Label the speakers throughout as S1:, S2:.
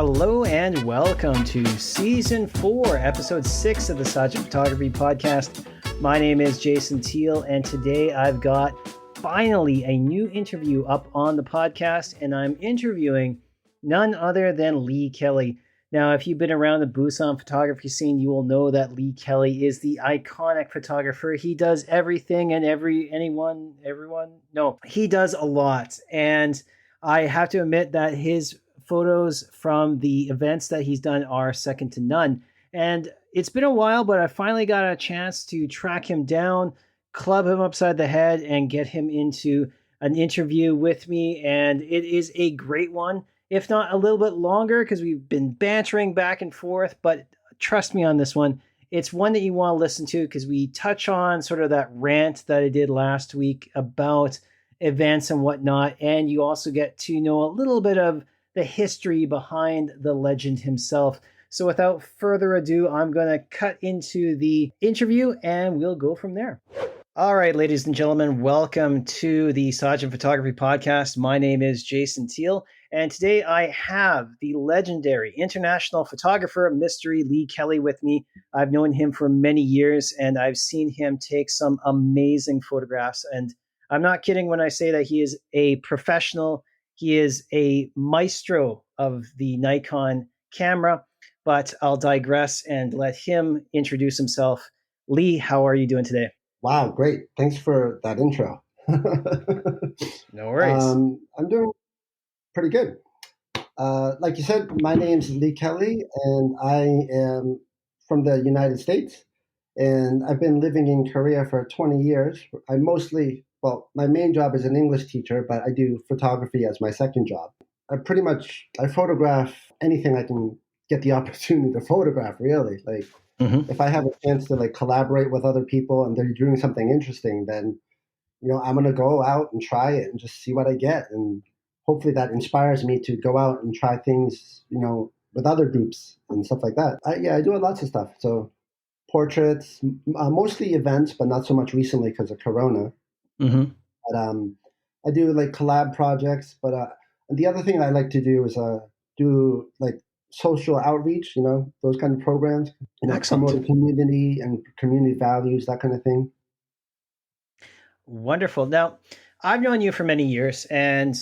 S1: Hello and welcome to Season 4, Episode 6 of the Sajin Photography Podcast. My name is Jason Teal, and today I've got finally a new interview up on the podcast, and I'm interviewing none other than Lee Kelly. Now, if you've been around the Busan photography scene, you will know that Lee Kelly is the iconic photographer. He does everything and everyone. No, he does a lot. And I have to admit that his photos from the events that he's done are second to none. And it's been a while, but I finally got a chance to track him down, club him upside the head, and get him into an interview with me. And it is a great one, if not a little bit longer, because we've been bantering back and forth. But trust me on this one, it's one that you want to listen to because we touch on sort of that rant that I did last week about events and whatnot. And you also get to know a little bit of the history behind the legend himself. So without further ado, I'm going to cut into the interview and we'll go from there. All right, ladies and gentlemen, welcome to the Sajin Photography Podcast. My name is Jason Teal, and today I have the legendary international photographer, Mystery Lee Kelly, with me. I've known him for many years, and I've seen him take some amazing photographs. And I'm not kidding when I say that he is a professional. He is a maestro of the Nikon camera, but I'll digress and let him introduce himself. Lee, how are you doing today?
S2: Wow, great. Thanks for that intro.
S1: No worries.
S2: I'm doing pretty good. Like you said, my name's Lee Kelly, and I am from the United States, and I've been living in Korea for 20 years. My main job is an English teacher, but I do photography as my second job. I photograph anything I can get the opportunity to photograph, really. If I have a chance to collaborate with other people and they're doing something interesting, then, I'm going to go out and try it and just see what I get. And hopefully that inspires me to go out and try things, with other groups and stuff like that. I do lots of stuff. So portraits, mostly events, but not so much recently because of Corona.
S1: Mm-hmm.
S2: But I do collab projects. But the other thing I like to do is do social outreach, those kind of programs, promote community and community values, that kind of thing.
S1: Wonderful. Now, I've known you for many years, and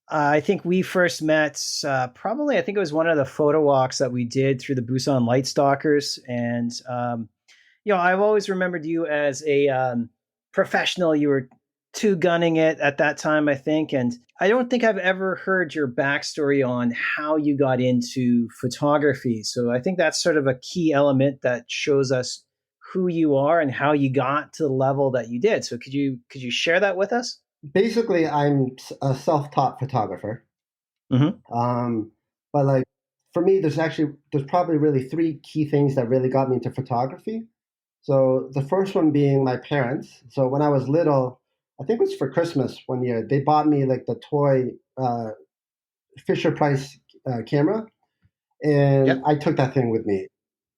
S1: I think we first met I think it was one of the photo walks that we did through the Busan Lightstalkers. And, I've always remembered you as a professional. You were two-gunning it at that time, I think. And I don't think I've ever heard your backstory on how you got into photography. So I think that's sort of a key element that shows us who you are and how you got to the level that you did. So could you share that with us?
S2: Basically, I'm a self-taught photographer.
S1: Mm-hmm.
S2: But for me, there's probably really three key things that really got me into photography. So the first one being my parents. So when I was little, I think it was for Christmas one year, they bought me the toy Fisher Price camera, and
S1: Yep.
S2: I took that thing with me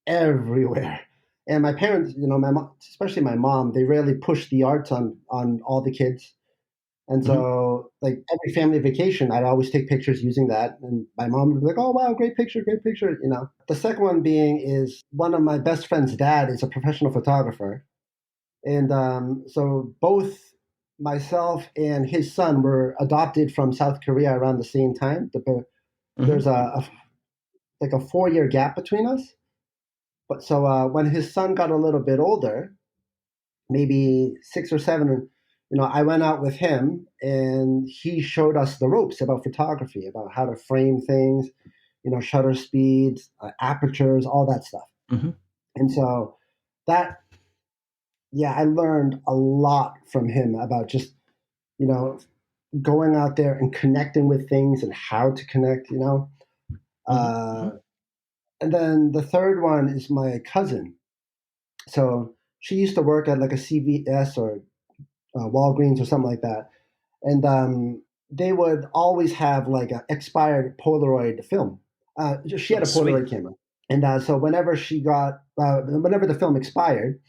S2: everywhere. And my parents, my mom, especially my mom, they really pushed the arts on all the kids. And so every family vacation, I'd always take pictures using that. And my mom would be like, "Oh, wow, great picture, great picture." The second one being is one of my best friend's dad is a professional photographer. And so both myself and his son were adopted from South Korea around the same time. There's a 4-year gap between us. But so when his son got a little bit older, maybe 6 or 7, I went out with him and he showed us the ropes about photography, about how to frame things, shutter speeds, apertures, all that stuff.
S1: Mm-hmm.
S2: And so I learned a lot from him about just, going out there and connecting with things and how to connect, And then the third one is my cousin. So she used to work at a CVS or Walgreens or something like that. And they would always have an expired Polaroid film. She had a Polaroid camera. And so whenever the film expired,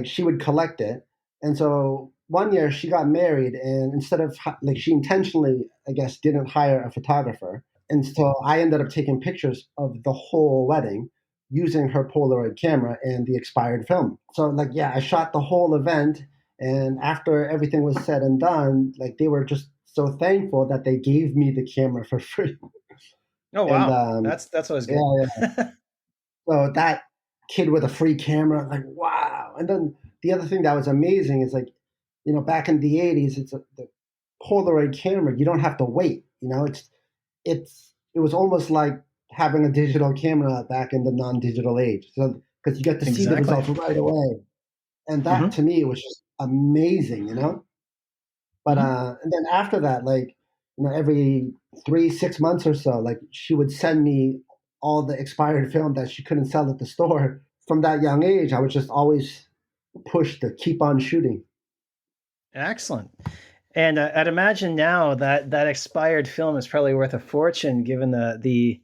S2: she would collect it. And so one year she got married, and instead of she intentionally, I guess, didn't hire a photographer. And so I ended up taking pictures of the whole wedding using her Polaroid camera and the expired film. So like, yeah, I shot the whole event, and after everything was said and done, like they were just so thankful that they gave me the camera for free.
S1: Oh
S2: And
S1: wow, that's always good.
S2: yeah, so that kid with a free camera, like wow. And then the other thing that was amazing is like, back in the '80s, the Polaroid camera. You don't have to wait. It was almost like having a digital camera back in the non-digital age. So because you get to see the
S1: Exactly.
S2: results right away, and that
S1: Hmm.
S2: to me was just amazing. But
S1: Hmm.
S2: and then after that, like every 3 6 months or so, like she would send me all the expired film that she couldn't sell at the store. From that young age, I was just always pushed to keep on shooting.
S1: Excellent. And I'd imagine now that that expired film is probably worth a fortune given the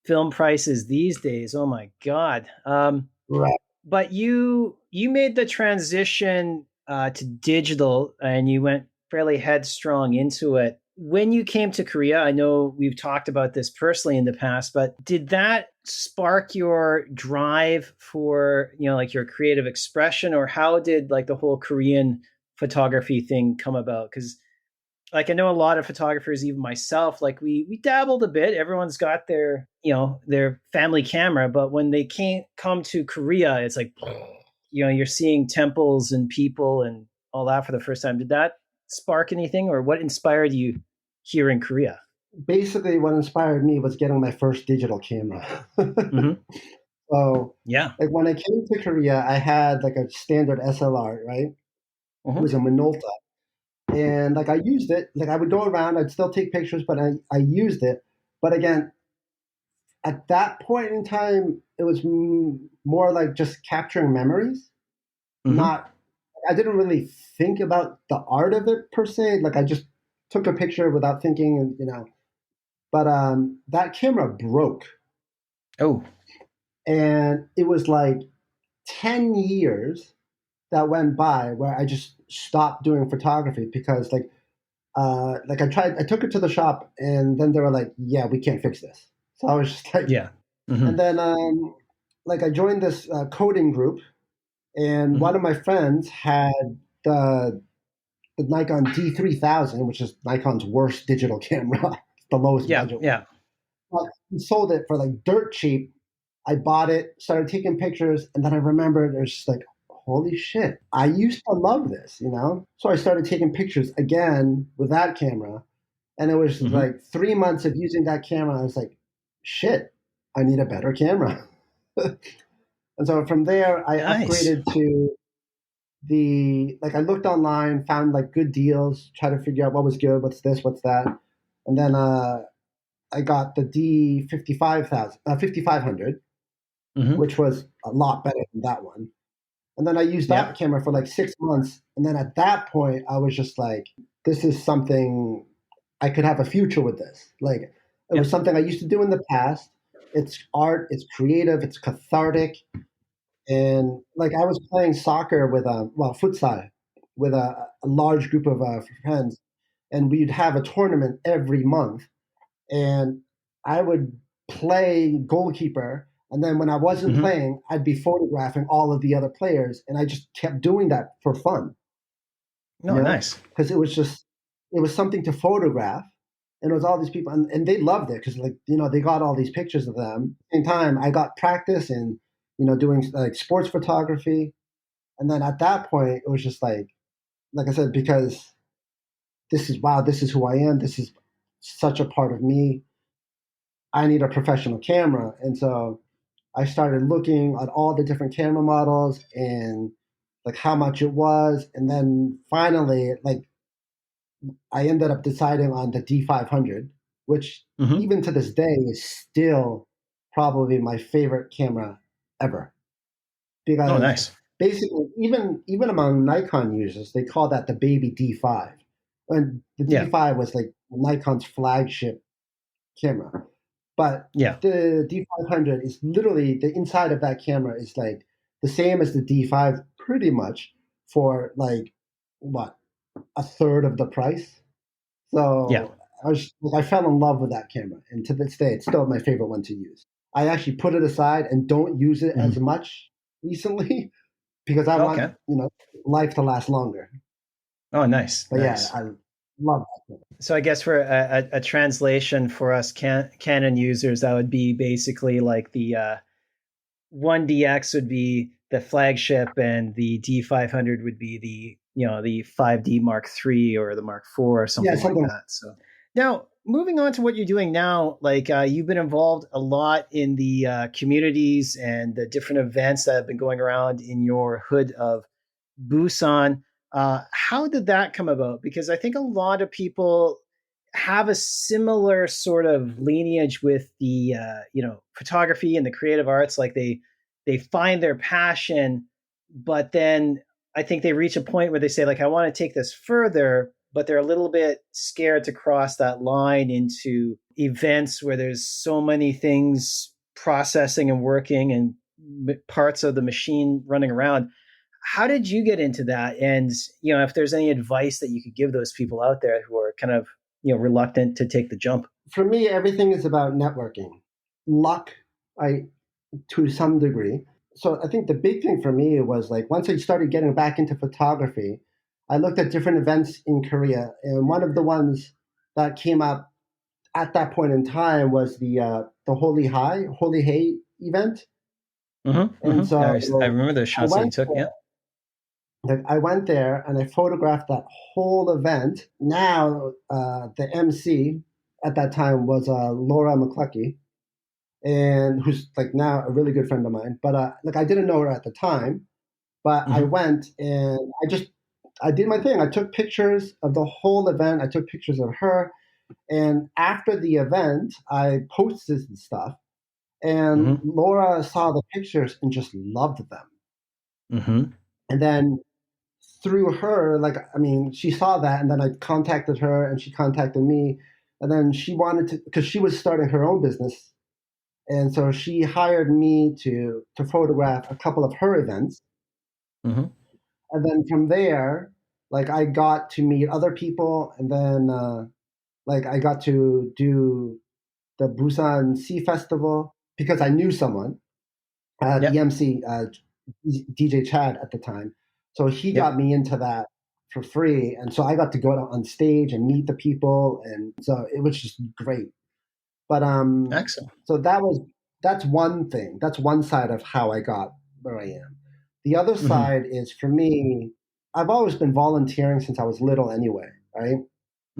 S1: film prices these days. Oh my God.
S2: Right.
S1: But you made the transition to digital, and you went fairly headstrong into it. When you came to Korea, I know we've talked about this personally in the past, but did that spark your drive for, like your creative expression, or how did like the whole Korean photography thing come about? Because like I know a lot of photographers, even myself, like we dabbled a bit. Everyone's got their their family camera, but when they can't come to Korea, it's like you're seeing temples and people and all that for the first time. Did that spark anything, or what inspired you here in Korea?
S2: Basically, what inspired me was getting my first digital camera.
S1: Hmm.
S2: So,
S1: Yeah.
S2: like when I came to Korea, I had like a standard SLR, right? It
S1: Hmm.
S2: was a Minolta, and like I used it. Like I would go around, I'd still take pictures, but I used it. But again, at that point in time, it was more like just capturing memories.
S1: Hmm.
S2: Not, I didn't really think about the art of it per se. Like I just took a picture without thinking, and. But that camera broke,
S1: Oh.
S2: and it was like 10 years that went by where I just stopped doing photography because like I took it to the shop, and then they were like, yeah, we can't fix this. So I was just like,
S1: Yeah. Hmm.
S2: and then like I joined this coding group, and one
S1: Hmm.
S2: of my friends had the the Nikon D3000, which is Nikon's worst digital camera. It's the lowest
S1: Yeah.
S2: budget one.
S1: Yeah.
S2: But he sold it for like dirt cheap. I bought it, started taking pictures, and then I remembered it was just like, holy shit, I used to love this. So I started taking pictures again with that camera, and it was
S1: Hmm.
S2: like 3 months of using that camera. I was like, shit, I need a better camera. And so from there, I
S1: Nice.
S2: upgraded to like I looked online, found like good deals, tried to figure out what was good, what's this, what's that, and then I got the D 5500,
S1: Hmm.
S2: which was a lot better than that one. And then I used
S1: Yeah.
S2: that camera for like 6 months. And then at that point, I was just like, this is something I could have a future with this. Like, it
S1: Yeah.
S2: was something I used to do in the past. It's art, it's creative, it's cathartic. And like, I was playing soccer with futsal with a large group of friends. And we'd have a tournament every month, and I would play goalkeeper. And then when I wasn't
S1: Hmm.
S2: playing, I'd be photographing all of the other players, and I just kept doing that for fun,
S1: No, nice.
S2: because it was something to photograph, and it was all these people, and they loved it because they got all these pictures of them. At the same time, I got practice in doing like sports photography, and then at that point, it was just like I said, because this is wow, this is who I am, this is such a part of me. I need a professional camera. And so I started looking at all the different camera models and like how much it was. And then finally, like I ended up deciding on the D500, which
S1: Hmm.
S2: even to this day is still probably my favorite camera ever.
S1: Oh,
S2: Because
S1: nice.
S2: basically, even among Nikon users, they call that the baby D5. And the
S1: Yeah.
S2: D5 was like Nikon's flagship camera. But
S1: Yeah.
S2: the D500 is literally the inside of that camera is like the same as the D5 pretty much for like what, a third of the price.
S1: Yeah.
S2: So I fell in love with that camera, and to this day, it's still my favorite one to use. I actually put it aside and don't use it as
S1: Mhm.
S2: much recently because I want,
S1: Okay.
S2: life to last longer.
S1: Oh, nice,
S2: But yeah,
S1: nice.
S2: I love that.
S1: So I guess for a translation for us Canon users, that would be basically like the 1DX would be the flagship, and the D500 would be the 5D Mark III or the Mark IV or
S2: Yeah,
S1: something like
S2: something.
S1: that. So now moving on to what you're doing now, like you've been involved a lot in the communities and the different events that have been going around in your hood of Busan. How did that come about? Because I think a lot of people have a similar sort of lineage with the photography and the creative arts. Like they find their passion, but then I think they reach a point where they say, like, I want to take this further, but they're a little bit scared to cross that line into events where there's so many things processing and working and parts of the machine running around. How did you get into that? And if there's any advice that you could give those people out there who are kind of reluctant to take the jump.
S2: For me, everything is about networking, luck, I to some degree. So I think the big thing for me was like once I started getting back into photography, I looked at different events in Korea, and one of the ones that came up at that point in time was the Holy Hay event.
S1: Mm-hmm,
S2: And
S1: mm-hmm. I
S2: so
S1: remember the
S2: I
S1: shots that you
S2: went
S1: took. Yeah.
S2: like I went there and I photographed that whole event. Now the MC at that time was Laura McCluckey, and who's like now a really good friend of mine. But like I didn't know her at the time, but I
S1: Mm-hmm,
S2: went and I did my thing. I took pictures of the whole event. I took pictures of her, and after the event, I posted and stuff. And
S1: mm-hmm,
S2: Laura saw the pictures and just loved them.
S1: mm-hmm.
S2: And then through her, like, I mean, she saw that, and then I contacted her, and she contacted me, and then she wanted to, because she was starting her own business, and so she hired me to photograph a couple of her events,
S1: Mm-hmm.
S2: and then from there, like, I got to meet other people, and then like I got to do the Busan Sea Festival because I knew someone, the
S1: Yep.
S2: MC, DJ Chad at the time. So he got
S1: Yep.
S2: me into that for free. And so I got to go out on stage and meet the people. And so it was just great. But
S1: Excellent.
S2: so that's one thing. That's one side of how I got where I am. The other
S1: Mm-hmm.
S2: side is for me, I've always been volunteering since I was little anyway, right?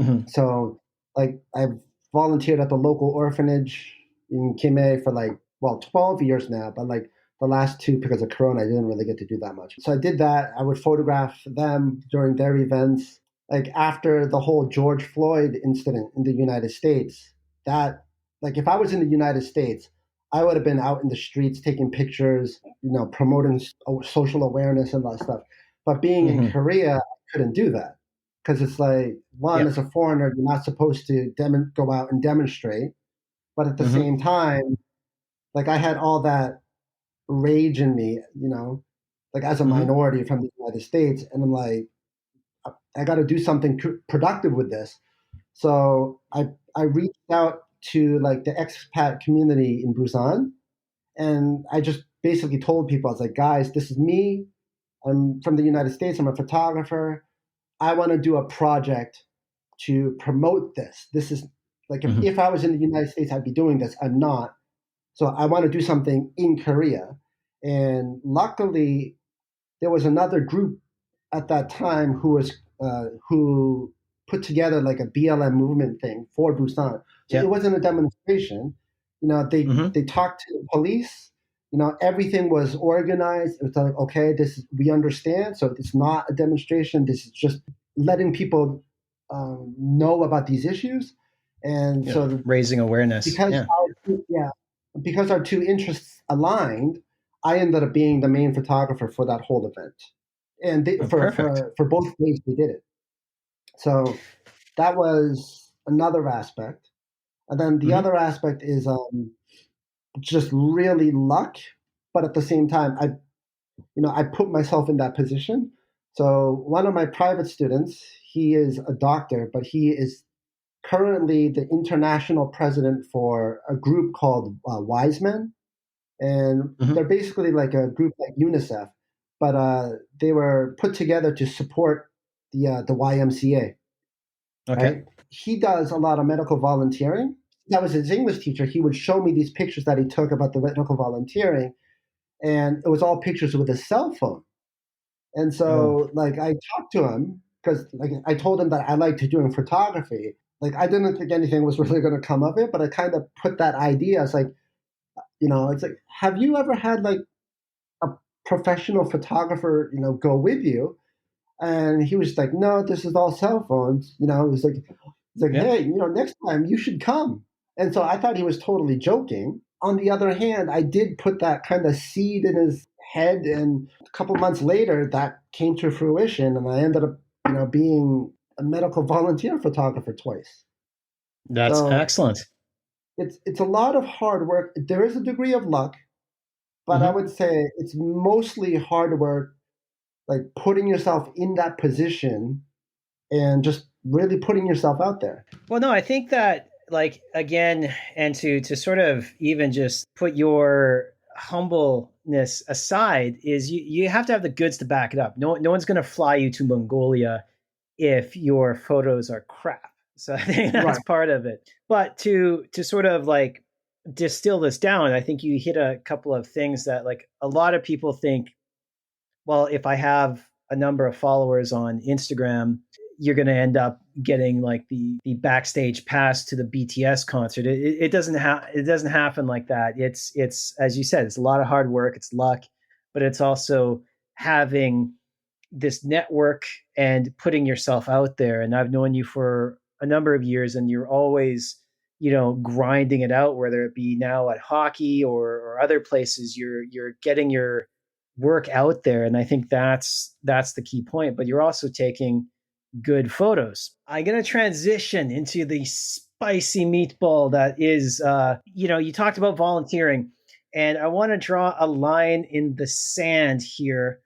S1: Mm-hmm.
S2: So, like, I've volunteered at the local orphanage in Kimei for like, well, 12 years now, but like the last two, because of Corona, I didn't really get to do that much. So I did that. I would photograph them during their events. Like, after the whole George Floyd incident in the United States, that, like, if I was in the United States, I would have been out in the streets taking pictures, promoting social awareness and that stuff. But being in
S1: Mm-hmm.
S2: Korea, I couldn't do that because it's like one,
S1: Yep.
S2: as a foreigner, you're not supposed to go out and demonstrate, but at the
S1: Mm-hmm.
S2: same time, like I had all that rage in me, like as a
S1: Mm-hmm.
S2: minority from the United States, and I'm like, I got to do something productive with this. So I reached out to like the expat community in Busan, and I just basically told people, I was like, guys, this is me. I'm from the United States. I'm a photographer. I want to do a project to promote this. This is like
S1: Mm-hmm.
S2: if I was in the United States, I'd be doing this. I'm not. So I want to do something in Korea. And luckily, there was another group at that time who put together like a BLM movement thing for Busan. So it
S1: Yep.
S2: wasn't a demonstration.
S1: Mm-hmm.
S2: They talked to the police. Everything was organized. It was like, okay, we understand. So it's not a demonstration. This is just letting people know about these issues. And
S1: Yeah.
S2: so
S1: Raising awareness.
S2: because
S1: Yeah.
S2: yeah, because our two interests aligned, I ended up being the main photographer for that whole event, and
S1: Oh, perfect.
S2: for both ways we did it. So that was another aspect, and then the
S1: Mm-hmm.
S2: other aspect is just really luck, but at the same time, I put myself in that position. So one of my private students, he is a doctor, but he is currently the international president for a group called Wise Men, and
S1: Hmm.
S2: they're basically like a group like UNICEF, but they were put together to support the YMCA.
S1: Okay.
S2: Right? He does a lot of medical volunteering. That was his English teacher. He would show me these pictures that he took about the medical volunteering, and it was all pictures with his cell phone. And
S1: Oh,
S2: so, like, I talked to him because, like, I told him that I liked doing photography. Like, I didn't think anything was really going to come of it, but I kind of put that idea as like, it's like, have you ever had like a professional photographer, go with you? And he was like, no, this is all cell phones. It was like, it's like,
S1: yeah.
S2: hey, next time you should come. And so I thought he was totally joking. On the other hand, I did put that kind of seed in his head, and a couple months later, that came to fruition, and I ended up, being a medical volunteer photographer twice.
S1: That's
S2: So
S1: excellent.
S2: it's a lot of hard work. There is a degree of luck, but I
S1: Hmm.
S2: would say it's mostly hard work, like putting yourself in that position and just really putting yourself out there.
S1: Well, no, I think that like again, and to sort of even just put your humbleness aside, is you have to have the goods to back it up. No one's going to fly you to Mongolia if your photos are crap. So I think that's
S2: Right.
S1: part of it. But to sort of like distill this down, I think you hit a couple of things that like a lot of people think, well, if I have a number of followers on Instagram, you're going to end up getting like the backstage pass to the BTS concert. It doesn't happen like that. It's as you said, it's a lot of hard work, it's luck, but it's also having this network and putting yourself out there. And I've known you for a number of years, and you're always, grinding it out, whether it be now at hockey or other places. You're getting your work out there, and I think that's the key point. But you're also taking good photos. I'm gonna transition into the spicy meatball that is, you talked about volunteering, and I want to draw a line in the sand here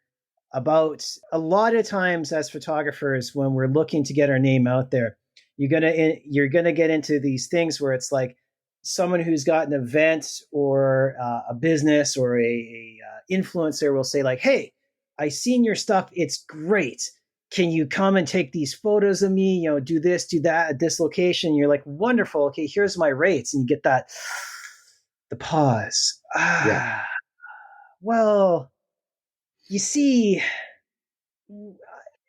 S1: about a lot of times as photographers when we're looking to get our name out there, you're gonna get into these things where it's like someone who's got an event or a business or a influencer will say like, hey, I seen your stuff, it's great, can you come and take these photos of me, do this, do that at this location. You're like, wonderful, okay, here's my rates. And you get that, the pause.
S2: Yeah.
S1: Well, you see,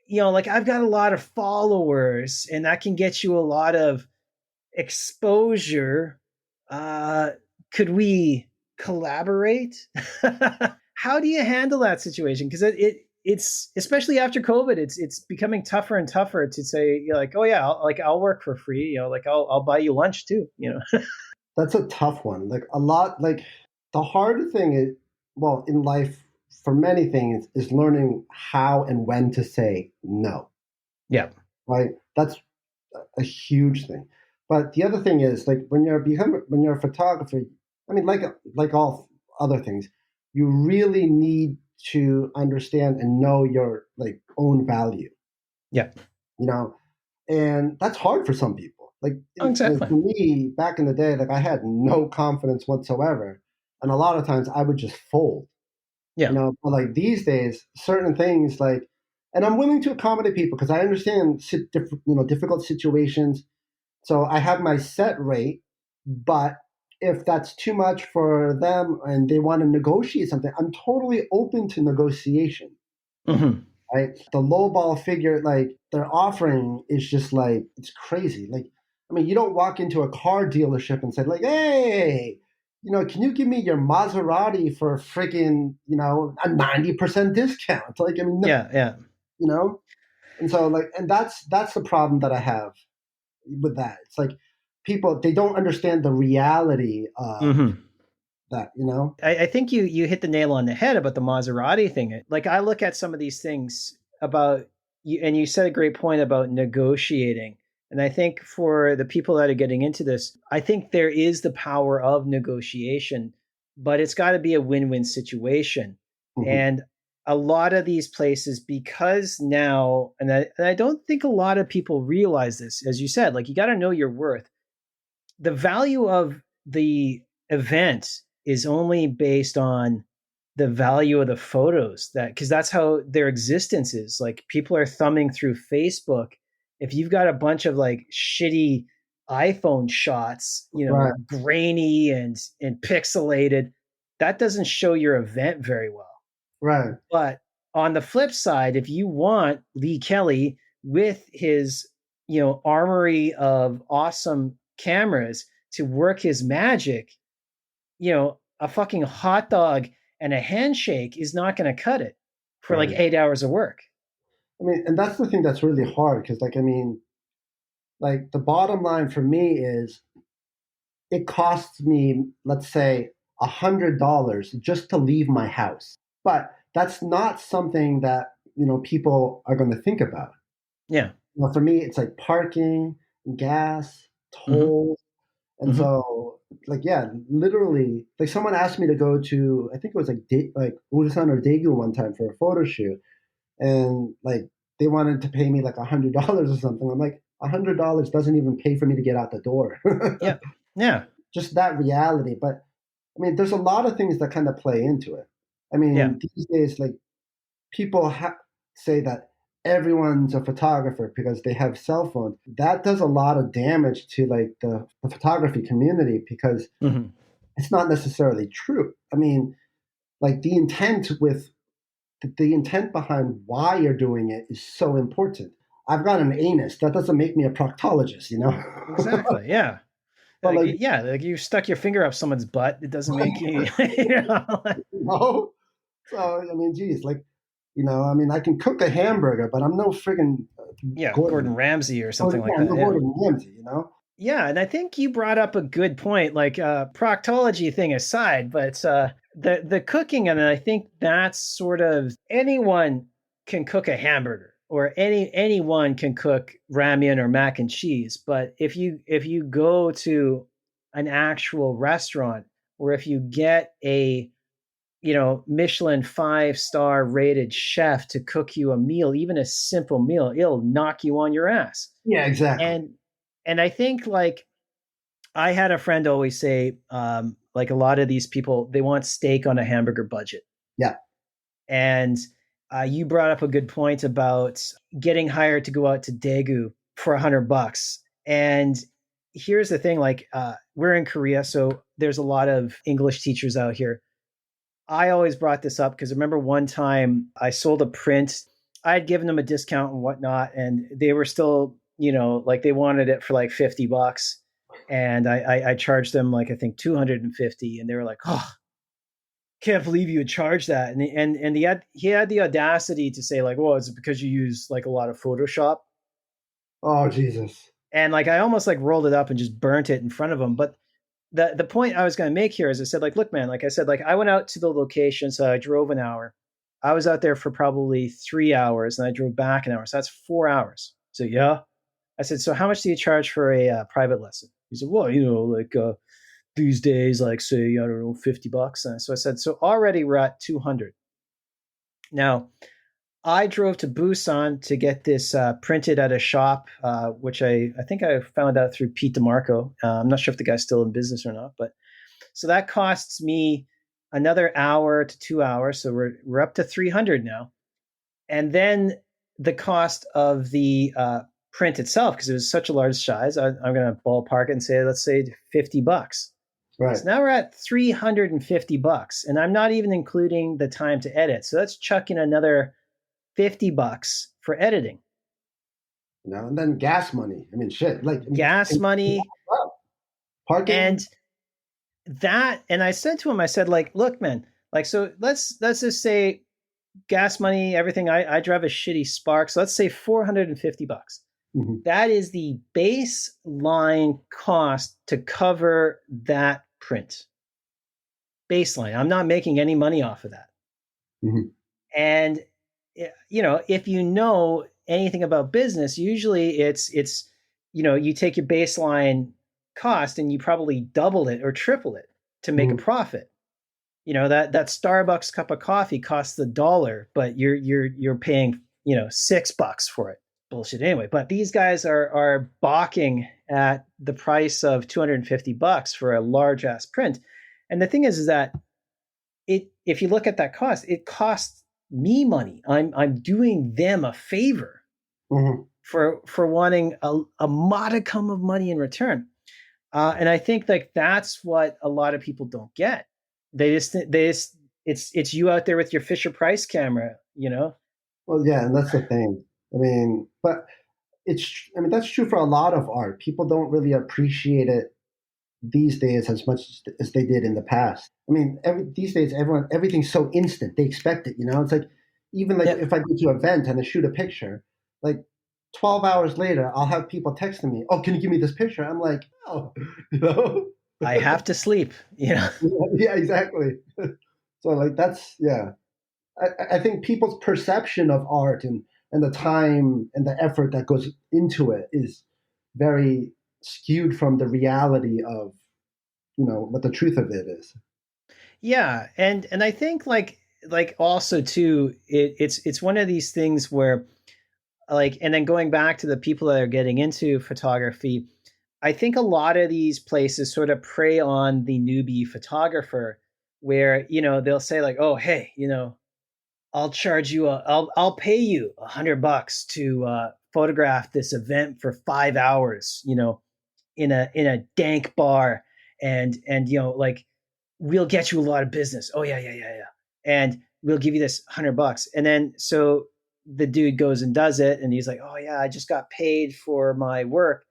S1: like I've got a lot of followers and that can get you a lot of exposure. Uh, could we collaborate? How do you handle that situation? Because it's especially after COVID, it's becoming tougher and tougher to say, like, oh yeah, I'll work for free, like I'll buy you lunch too,
S2: That's a tough one. Like a lot, like the hard thing is, well, in life, for many things, is learning how and when to say no,
S1: Yeah.
S2: right? That's a huge thing. But the other thing is, like when you're a photographer, I mean, like all other things, you really need to understand and know your like own value,
S1: Yeah.
S2: you know, and that's hard for some people. Like
S1: Oh, exactly.
S2: for me, back in the day, like I had no confidence whatsoever, and a lot of times I would just fold.
S1: Yeah.
S2: But like these days, certain things like, and I'm willing to accommodate people because I understand difficult situations. So I have my set rate, but if that's too much for them and they want to negotiate something, I'm totally open to negotiation.
S1: Hmm.
S2: Right? The lowball figure like they're offering is just like it's crazy. Like, I mean, you don't walk into a car dealership and say like, "Hey, can you give me your Maserati for freaking a 90% discount?" Like, I mean, no,
S1: Yeah. Yeah.
S2: you know. And so like, and that's the problem that I have with that. It's like people they don't understand the reality of
S1: Hmm.
S2: that.
S1: I think you hit the nail on the head about the Maserati thing. Like I look at some of these things about you, and you said a great point about negotiating. And I think for the people that are getting into this, I think there is the power of negotiation, but it's got to be a win-win situation.
S2: Mhm.
S1: And a lot of these places, because now, and I don't think a lot of people realize this, as you said, like you got to know your worth. The value of the event is only based on the value of the photos, that because that's how their existence is. Like people are thumbing through Facebook. If you've got a bunch of like shitty iPhone shots,
S2: Right.
S1: grainy and pixelated, that doesn't show your event very well.
S2: Right.
S1: But on the flip side, if you want Lee Kelly with his, armory of awesome cameras to work his magic, a fucking hot dog and a handshake is not going to cut it for like
S2: Right.
S1: 8 hours of work.
S2: I mean, and that's the thing that's really hard because, like, I mean, like the bottom line for me is it costs me, let's say, $100 just to leave my house. But that's not something that people are going to think about.
S1: Yeah.
S2: For me, it's like parking, gas,
S1: Mm-hmm.
S2: tolls, and
S1: Mm-hmm.
S2: so like yeah, literally, like someone asked me to go to I think it was like Busan or Daegu one time for a photo shoot, and like they wanted to pay me like $100 or something. I'm like $100 doesn't even pay for me to get out the door.
S1: Yeah. Yeah.
S2: Just that reality. But I mean, there's a lot of things that kind of play into it. I
S1: Yeah.
S2: mean, these days, like people say that everyone's a photographer because they have cell phones. That does a lot of damage to like the photography community because
S1: Mm-hmm.
S2: it's not necessarily true. I mean, like the intent behind why you're doing it is so important. I've got an anus. That doesn't make me a proctologist.
S1: Exactly. Yeah.
S2: But like,
S1: Like you stuck your finger up someone's butt. It doesn't make you, you know?
S2: no. So I mean, geez, like, I mean, I can cook a hamburger, but I'm no friggin'
S1: Yeah, Gordon
S2: Gordon.
S1: Ramsay or
S2: Or
S1: something like
S2: yeah, I'm
S1: that.
S2: no
S1: Yeah.
S2: Gordon Ramsay.
S1: Yeah, and I think you brought up a good point, like proctology thing aside, but the cooking, and I think that's sort of anyone can cook a hamburger, or anyone can cook ramen or mac and cheese. But if you go to an actual restaurant, or if you get a Michelin 5-star rated chef to cook you a meal, even a simple meal, it'll knock you on your ass.
S2: Yeah, exactly.
S1: And I think, like, I had a friend always say, like, a lot of these people, they want steak on a hamburger budget.
S2: Yeah.
S1: And you brought up a good point about getting hired to go out to Daegu for $100. And here's the thing, like, we're in Korea, so there's a lot of English teachers out here. I always brought this up because I remember one time I sold a print. I had given them a discount and whatnot, and they were still, like they wanted it for like $50. And I charged them like I think 250, and they were like, "Oh, can't believe you would charge that." And he had the audacity to say like, "Well, is it because you use like a lot of Photoshop?"
S2: Oh Jesus.
S1: And like I almost like rolled it up and just burnt it in front of him. But the point I was going to make here is I said, like, look, man, like I said, like I went out to the location, so I drove an hour. I was out there for probably 3 hours, and I drove back an hour, so that's 4 hours. So yeah, I said, so how much do you charge for a private lesson? He said, well, like these days, like say I don't know, $50. And so I said, so already we're at 200. Now I drove to Busan to get this printed at a shop, which I think I found out through Pete DeMarco. I'm not sure if the guy's still in business or not, but so that costs me another hour to 2 hours. So we're up to 300 now, and then the cost of the print itself, because it was such a large size. I'm going to ballpark it and say, let's say $50.
S2: Right.
S1: So now we're at $350, and I'm not even including the time to edit. So that's chucking another $50 for editing.
S2: And then gas money. I mean, shit. Like
S1: Gas money.
S2: parking.
S1: And I said to him, I said, like, look, man, like, so let's just say gas money, everything. I drive a shitty Spark, so let's say $450.
S2: Mhm.
S1: That is the baseline cost to cover that print. Baseline. I'm not making any money off of that.
S2: Mhm.
S1: And if you know anything about business, usually it's you take your baseline cost and you probably double it or triple it to make a
S2: Mhm.
S1: profit. that Starbucks cup of coffee costs $1, but you're paying $6 for it. Bullshit anyway. But these guys are balking at the price of $250 for a large ass print. And the thing is that if you look at that cost, it costs me money. I'm doing them a favor
S2: Hmm.
S1: for wanting a modicum of money in return. And I think like that's what a lot of people don't get. They just it's you out there with your Fisher Price camera.
S2: Well, yeah, and that's the thing. I mean, but I mean, that's true for a lot of art. People don't really appreciate it these days as much as they did in the past. I mean, these days, everything's so instant. They expect it. It's like, even like
S1: Yeah,
S2: if I go to an event and I shoot a picture, like 12 hours later, I'll have people texting me, "Oh, can you give me this picture?" I'm like, "Oh, you know."
S1: I have to sleep.
S2: Yeah, exactly. So like yeah. I think people's perception of art and the time and the effort that goes into it is very skewed from the reality of what the truth of it is.
S1: Yeah, and I think like also too, it's one of these things where like, and then going back to the people that are getting into photography, I think a lot of these places sort of prey on the newbie photographer, where they'll say like, oh hey, I'll pay you $100 to photograph this event for 5 hours, in a dank bar, and like we'll get you a lot of business. Oh yeah, yeah, yeah, yeah. And we'll give you this $100. And then so the dude goes and does it, and he's like, oh yeah, I just got paid for my work.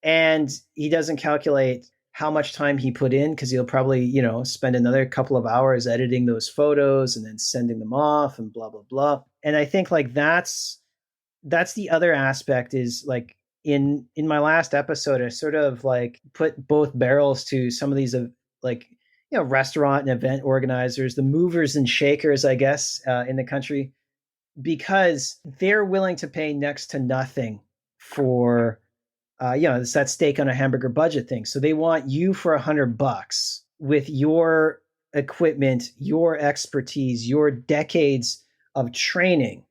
S1: And he doesn't calculate how much time he put in, because he'll probably, spend another couple of hours editing those photos and then sending them off and blah blah blah. And I think like that's the other aspect, is like in my last episode I sort of like put both barrels to some of these like restaurant and event organizers, the movers and shakers, I guess, in the country, because they're willing to pay next to nothing for it's that steak on a hamburger budget thing. So they want you for $100 with your equipment, your expertise, your decades of training,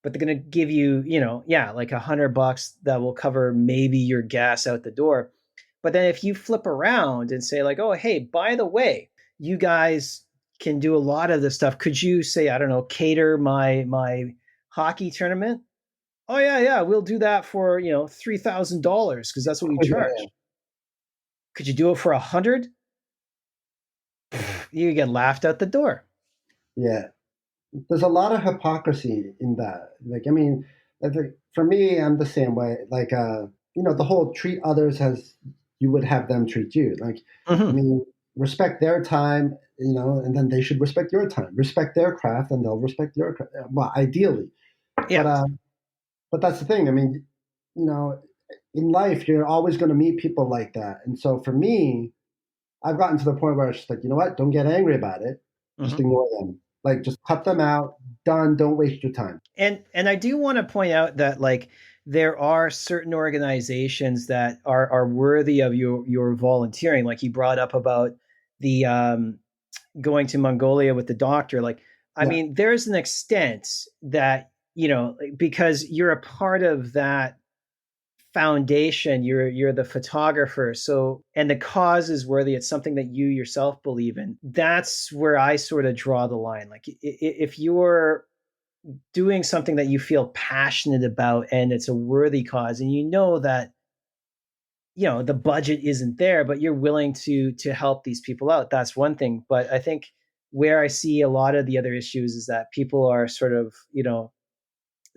S1: but they're going to give you, yeah, like $100 that will cover maybe your gas out the door. But then if you flip around and say like, oh, hey, by the way, you guys can do a lot of this stuff. Could you say, I don't know, cater my hockey tournament? Oh yeah, yeah, we'll do that for $3,000 because that's what we
S2: Yeah,
S1: charge. Could you do it for 100? You get laughed out the door.
S2: yeah. There's a lot of hypocrisy in that. Like, I mean, I think for me, I'm the same way. Like, the whole treat others as you would have them treat you. Like, I
S1: Hmm.
S2: mean, respect their time, and then they should respect your time. Respect their craft, and they'll respect your craft. Well, ideally, but
S1: Yeah.
S2: but that's the thing. I mean, you know, in life, you're always going to meet people like that. And so for me, I've gotten to the point where it's just like, you know what? Don't get angry about it. Just
S1: Hmm.
S2: ignore them. Like, just cut them out. Done. Don't waste your time.
S1: And I do want to point out that like there are certain organizations that are worthy of your volunteering. Like you brought up about the going to Mongolia with the doctor. Like, I
S2: Yeah.
S1: mean, there's an extent that because you're a part of that foundation, you're the photographer, so, and the cause is worthy, it's something that you yourself believe in. That's where I sort of draw the line. Like if you're doing something that you feel passionate about and it's a worthy cause, and that the budget isn't there, but you're willing to help these people out, that's one thing. But I think where I see a lot of the other issues is that people are sort of,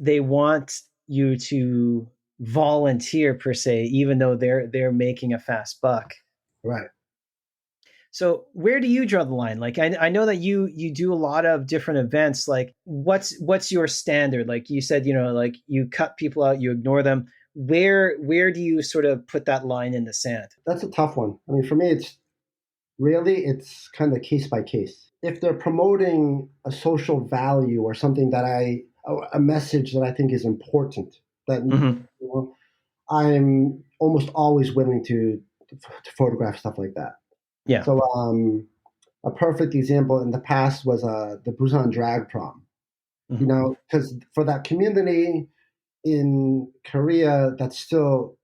S1: they want you to volunteer per se, even though they're making a fast buck.
S2: Right.
S1: So where do you draw the line? Like I know that you do a lot of different events. Like what's your standard? Like you said, like you cut people out, you ignore them. Where do you sort of put that line in the sand?
S2: That's a tough one. I mean, for me, it's kind of case by case. If they're promoting a social value or something a message that I think is important, that
S1: Hmm.
S2: I'm almost always willing to photograph stuff like that.
S1: Yeah.
S2: So, a perfect example in the past was the Busan drag prom. You
S1: Mhm.
S2: know, because for that community in Korea, that's still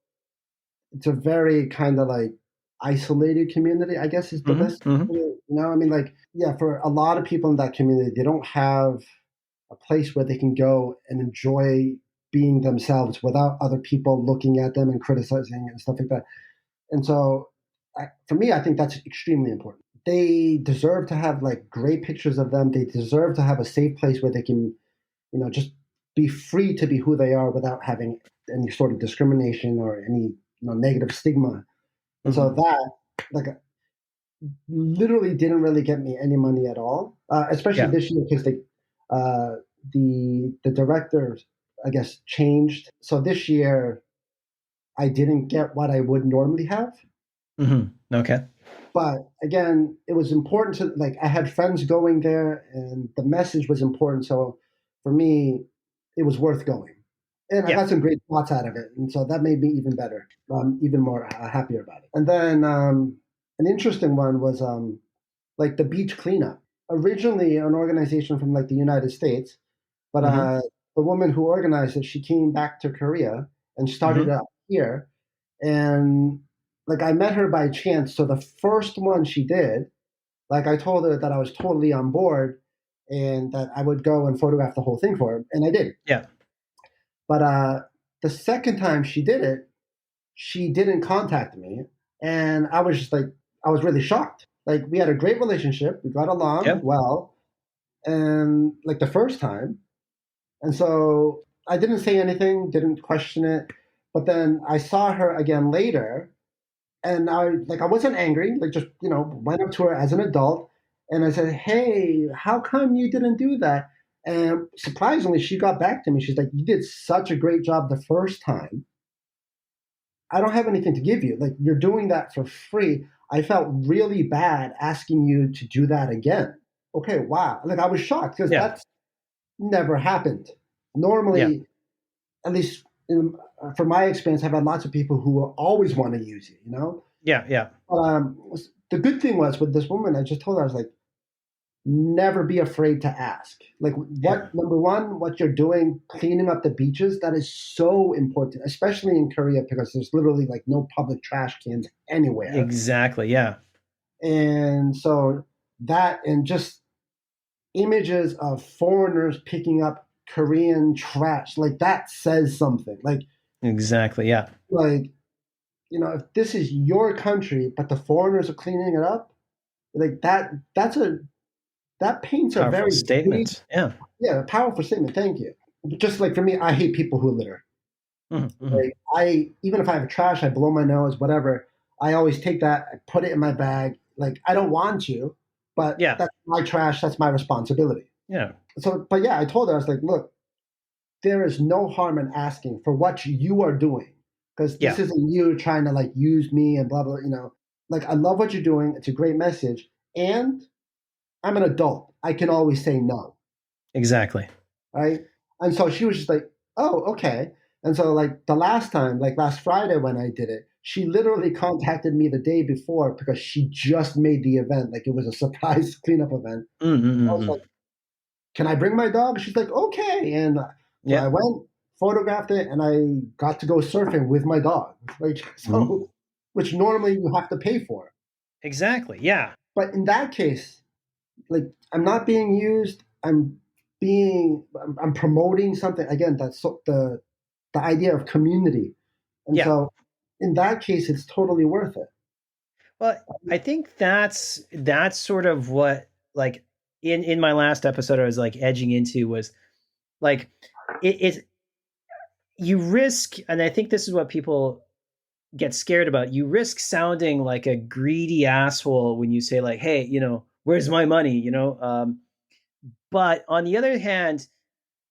S2: it's a very kind of like isolated community, I guess is the
S1: Mhm.
S2: best.
S1: Mhm.
S2: You know, I mean, like, yeah, for a lot of people in that community, they don't have a place where they can go and enjoy being themselves without other people looking at them and criticizing and stuff like that. And so, for me, I think that's extremely important. They deserve to have like great pictures of them. They deserve to have a safe place where they can, just be free to be who they are without having any sort of discrimination or any negative stigma. And so
S1: Mhm.
S2: that like literally didn't really get me any money at all, especially
S1: Yeah.
S2: this year because uh, the director, I guess, changed. So this year I didn't get what I would normally have.
S1: Mhm. Okay.
S2: But again, it was important to like I had friends going there, and the message was important. So for me, it was worth going, and I
S1: Yeah.
S2: got some great thoughts out of it, and so that made me even better, even more happier about it. And then an interesting one was like the beach cleanup. Originally, an organization from like the United States, but
S1: Mhm.
S2: the woman who organized it, she came back to Korea and started
S1: Mhm.
S2: it up here. And like I met her by chance. So the first one she did, like I told her that I was totally on board and that I would go and photograph the whole thing for her, and I did.
S1: Yeah.
S2: But the second time she did it, she didn't contact me, and I was just like, I was really shocked. Like we had a great relationship, we got along
S1: Okay.
S2: well, and like the first time, and so I didn't say anything, didn't question it. But then I saw her again later, and I wasn't angry, like just went up to her as an adult, and I said, "Hey, how come you didn't do that?" And surprisingly, she got back to me. She's like, "You did such a great job the first time. I don't have anything to give you. Like you're doing that for free. I felt really bad asking you to do that again." Okay, wow. Like I was shocked because
S1: Yeah.
S2: that's never happened.
S1: Yeah.
S2: Normally, at least from my experience, I've had lots of people who will always want to use you.
S1: Yeah. Yeah.
S2: But the good thing was with this woman, I just told her, I was like, never be afraid to ask. Like,
S1: Yeah.
S2: what, number one, what you're doing, cleaning up the beaches, that is so important, especially in Korea because there's literally like no public trash cans anywhere.
S1: Exactly. Yeah.
S2: And so that, and just images of foreigners picking up Korean trash, like that says something.
S1: Exactly. Yeah.
S2: Like, if this is your country, but the foreigners are cleaning it up, like that paints a
S1: Powerful
S2: very bleak,
S1: statement. Yeah.
S2: yeah, a powerful statement. Thank you. Just like for me, I hate people who litter.
S1: Mhm. Mhm.
S2: Like I, even if I have trash, I blow my nose, whatever. I always take that, I put it in my bag. Like I don't want to, but
S1: Yeah.
S2: that's my trash. That's my responsibility.
S1: Yeah.
S2: So, but yeah, I told her, I was like, look, there is no harm in asking for what you are doing because this
S1: Yeah.
S2: isn't you trying to like use me and blah blah. Like I love what you're doing. It's a great message, and I'm an adult. I can always say no,
S1: Exactly.
S2: right? And so she was just like, "Oh, okay." And so like the last time, like last Friday when I did it, she literally contacted me the day before because she just made the event. Like it was a surprise cleanup event. I was like,
S1: Mm-hmm.
S2: "Can I bring my dog?" She's like, "Okay." And so I
S1: Yeah.
S2: went, photographed it, and I got to go surfing with my dog. Like
S1: Mhm.
S2: so, which normally you have to pay for.
S1: Exactly. Yeah.
S2: But in that case, like I'm not being used. I'm promoting something again. That's the idea of community, and
S1: Yeah.
S2: so in that case, it's totally worth it.
S1: Well, I think that's sort of what like in my last episode I was like edging into was like it you risk, and I think this is what people get scared about. You risk sounding like a greedy asshole when you say like, "Hey, where's my money?" But on the other hand,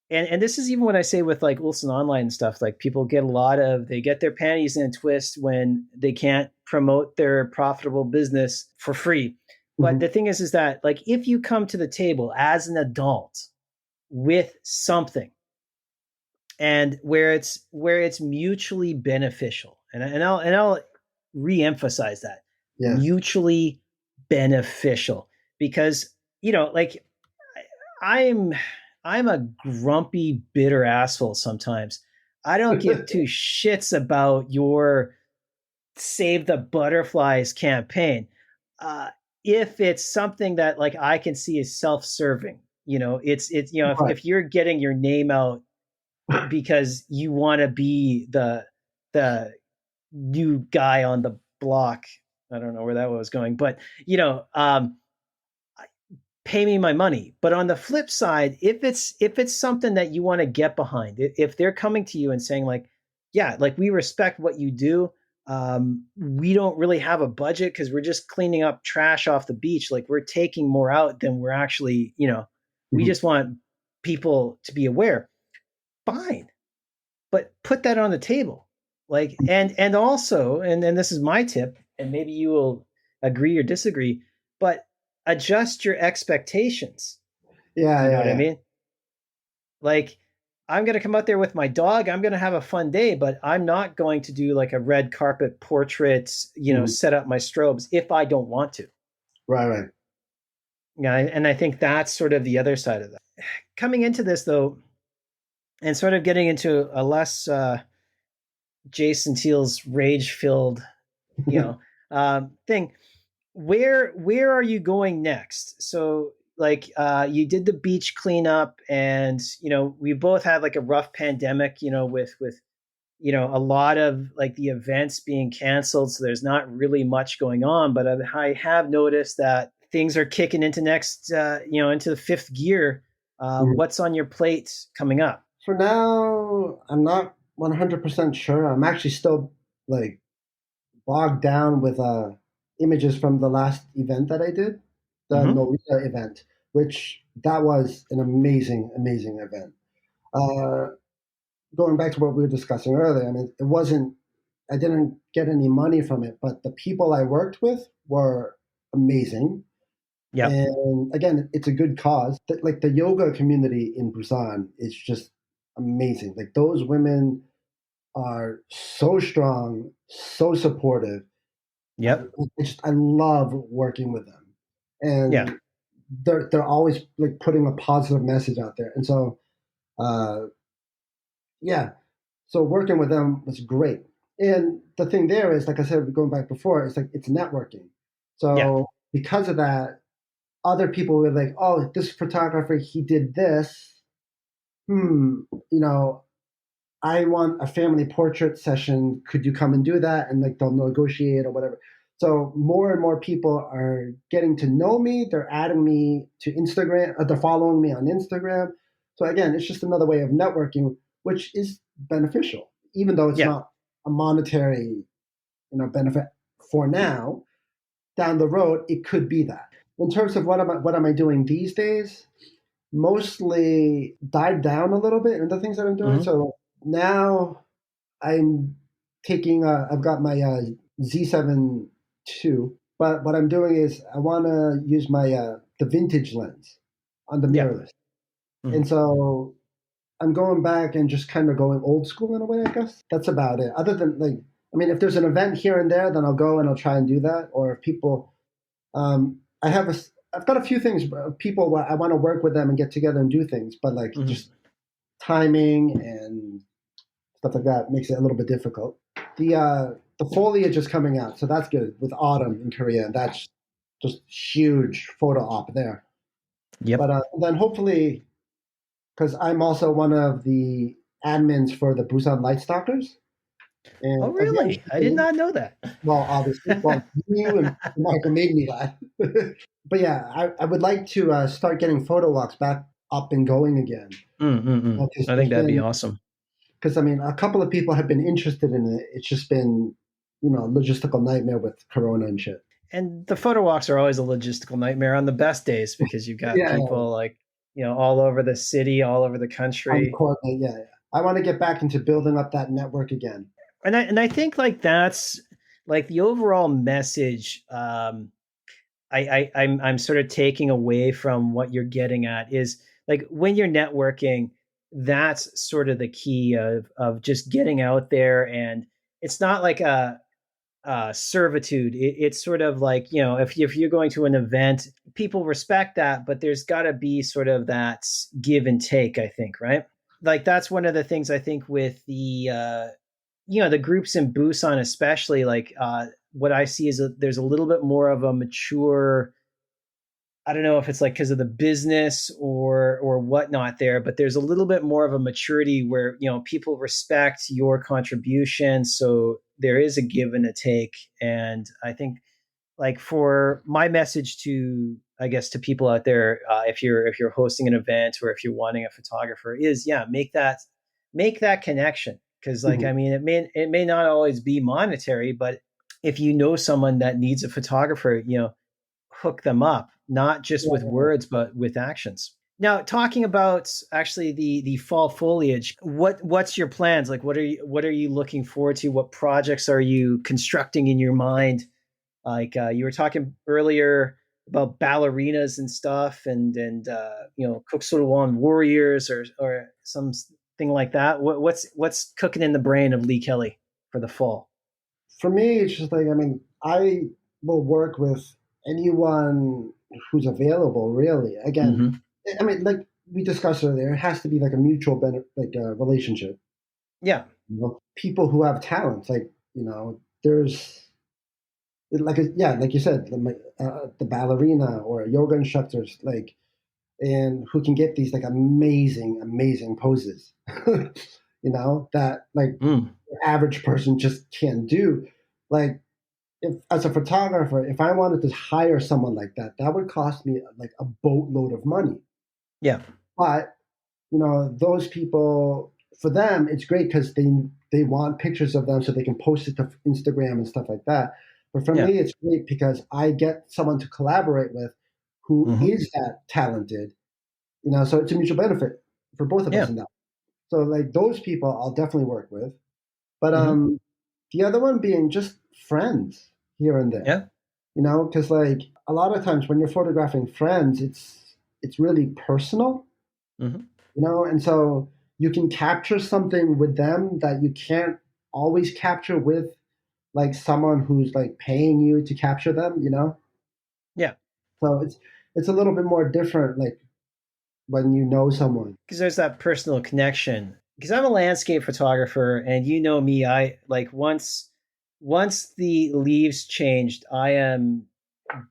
S1: and this is even what I say with like Ulsan Online and stuff. Like people they get their panties in a twist when they can't promote their profitable business for free. But
S2: Mhm.
S1: the thing is that like if you come to the table as an adult with something and where it's mutually beneficial, and I'll reemphasize that
S2: Yeah.
S1: mutually beneficial. because like I'm I'm a grumpy, bitter asshole sometimes. I don't give two shits about your Save the Butterflies campaign. Uh, if it's something that like I can see is self-serving, it's
S2: Right.
S1: if you're getting your name out because you want to be the new guy on the block. I don't know where that was going, but pay me my money. But on the flip side, if it's something that you want to get behind, if they're coming to you and saying like, yeah, like we respect what you do. We don't really have a budget because we're just cleaning up trash off the beach. Like we're taking more out than we're actually, we
S2: Mhm.
S1: just want people to be aware. Fine, but put that on the table. Like and also, and this is my tip, and maybe you will agree or disagree, but adjust your expectations.
S2: Yeah,
S1: You know
S2: yeah,
S1: what I
S2: yeah.
S1: mean? Like, I'm going to come out there with my dog. I'm going to have a fun day, but I'm not going to do like a red carpet portrait,
S2: Mhm.
S1: set up my strobes if I don't want to.
S2: Right, right.
S1: Yeah. And I think that's sort of the other side of that. Coming into this, though, and sort of getting into a less Jason Teal's rage filled, you know, thing, where are you going next? So like you did the beach cleanup, and we both had like a rough pandemic, with a lot of like the events being canceled, so there's not really much going on. But I have noticed that things are kicking into next into the fifth gear.
S2: Mhm.
S1: What's on your plate coming up?
S2: For now, I'm not 100% sure. I'm actually still like bogged down with images from the last event that I did, the
S1: Mm-hmm.
S2: Norita event, which that was an amazing, amazing event. Uh, Going back to what we were discussing earlier, I mean, it wasn't, I didn't get any money from it, but the people I worked with were amazing.
S1: Yep.
S2: And again, it's a good cause. Like the yoga community in Busan is just amazing. Like those women are so strong, so supportive.
S1: Yep.
S2: I love working with them,
S1: Yeah.
S2: and they're always like putting a positive message out there. And so uh, yeah, so working with them was great. And the thing there is, like I said, going back before, it's like it's networking.
S1: Yeah.
S2: So because of that, other people were like, "Oh, this photographer, he did this. Hmm, you know, I want a family portrait session. Could you come and do that?" And like they'll negotiate or whatever. So more and more people are getting to know me. They're adding me to Instagram. They're following me on Instagram. So again, it's just another way of networking, which is beneficial, even though it's
S1: Yeah.
S2: not a monetary, benefit for now. Down the road, it could be that. In terms of what am I doing these days, mostly died down a little bit in the things that I'm doing.
S1: Mm-hmm.
S2: So now I'm I've got my Z7 II, but what I'm doing is I want to use my the vintage lens on the
S1: Yeah.
S2: mirrorless,
S1: Mm-hmm.
S2: and so I'm going back and just kind of going old school in a way. I guess that's about it. Other than like, I mean, if there's an event here and there, then I'll go and I'll try and do that. Or if people, I've got a few things. People, I want to work with them and get together and do things, but like
S1: Mm-hmm.
S2: just timing and stuff like that makes it a little bit difficult. The foliage is coming out, so that's good with autumn in Korea, and that's just huge photo op there.
S1: Yep.
S2: But then hopefully, because I'm also one of the admins for the Busan Lightstalkers,
S1: Oh,
S2: and
S1: really? I did
S2: eventually,
S1: not know that.
S2: well, obviously, well, you and Michael made me that. But yeah, I would like to start getting photo walks back up and going again.
S1: Mm-mm-mm.
S2: Because
S1: I think
S2: there's
S1: that'd be
S2: been
S1: awesome.
S2: because I mean, a couple of people have been interested in it. It's just been, a logistical nightmare with Corona and shit.
S1: And the photo walks are always a logistical nightmare on the best days because you've got
S2: Yeah,
S1: people like, all over the city, all over the
S2: on
S1: country.
S2: coordinate. Yeah, yeah. I want to get back into building up that network again.
S1: And I think like that's like the overall message. I'm sort of taking away from what you're getting at is like when you're networking, that's sort of the key of just getting out there, and it's not like servitude. It's sort of like, you know, if you're going to an event, people respect that, but there's got to be sort of that give and take, I think, right? Like that's one of the things I think with the you know, the groups in Busan especially, like what I see is there's a little bit more of a mature, I don't know if it's like because of the business or whatnot there, but there's a little bit more of a maturity where, you know, people respect your contribution, so there is a give and a take. And I think, like, for my message to, I guess, to people out there, if you're hosting an event or if you're wanting a photographer, is, yeah, make that connection, because, like,
S2: Mhm.
S1: I mean, it may not always be monetary, but if you know someone that needs a photographer, you know, hook them up, not just with
S2: Yeah.
S1: words, but with actions. Now, talking about actually the fall foliage, what's your plans? Like, what are you looking forward to? What projects are you constructing in your mind? Like, you were talking earlier about ballerinas and stuff, and you know, Kuksulwan warriors or something like that. What's cooking in the brain of Lee Kelly for the fall?
S2: For me, it's just like, I mean, I will work with anyone who's available. Really, again,
S1: Mm-hmm.
S2: I mean, like we discussed earlier, it has to be like a mutual benefit, like a relationship.
S1: Yeah.
S2: You know, people who have talents, like, there's like yeah, like you said, the ballerina or yoga instructors, like, and who can get these like amazing poses, that like
S1: Mm.
S2: the average person just can't do. Like, if as a photographer, if I wanted to hire someone like that, that would cost me like a boatload of money.
S1: Yeah.
S2: But those people, for them, it's great because they want pictures of them so they can post it to Instagram and stuff like that. But for
S1: Yeah.
S2: me, it's great because I get someone to collaborate with who
S1: Mm-hmm.
S2: is that talented. So it's a mutual benefit for both of us
S1: Yeah.
S2: in that. So like those people, I'll definitely work with. But
S1: Mm-hmm.
S2: the other one being just friends here and there.
S1: Yeah.
S2: Because like a lot of times when you're photographing friends, it's really personal,
S1: Mm-hmm.
S2: and so you can capture something with them that you can't always capture with like someone who's like paying you to capture them.
S1: Yeah.
S2: So it's a little bit more different, like when you know someone.
S1: Because there's that personal connection. Because I'm a landscape photographer, and you know me, I like once the leaves changed, I am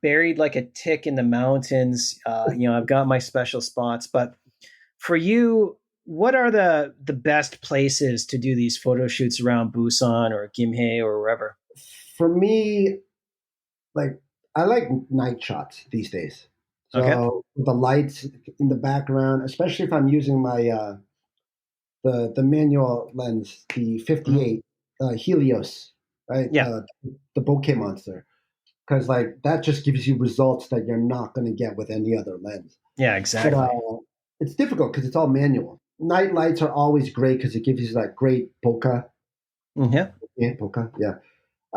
S1: buried like a tick in the mountains. You know, I've got my special spots. But for you, what are the best places to do these photo shoots around Busan or Gimhae or wherever?
S2: For me, like, I like night shots these days.
S1: Okay.
S2: So with the lights in the background, especially if I'm using my the manual lens, the
S1: Mm-hmm.
S2: 58 Helios, right?
S1: Yeah.
S2: The bokeh monster, because like that just gives you results that you're not going to get with any other lens.
S1: Yeah.
S2: But
S1: Exactly.
S2: it's difficult because it's all manual. Night lights are always great because it gives you that great bokeh.
S1: Mm, yeah.
S2: Yeah, bokeh. Yeah.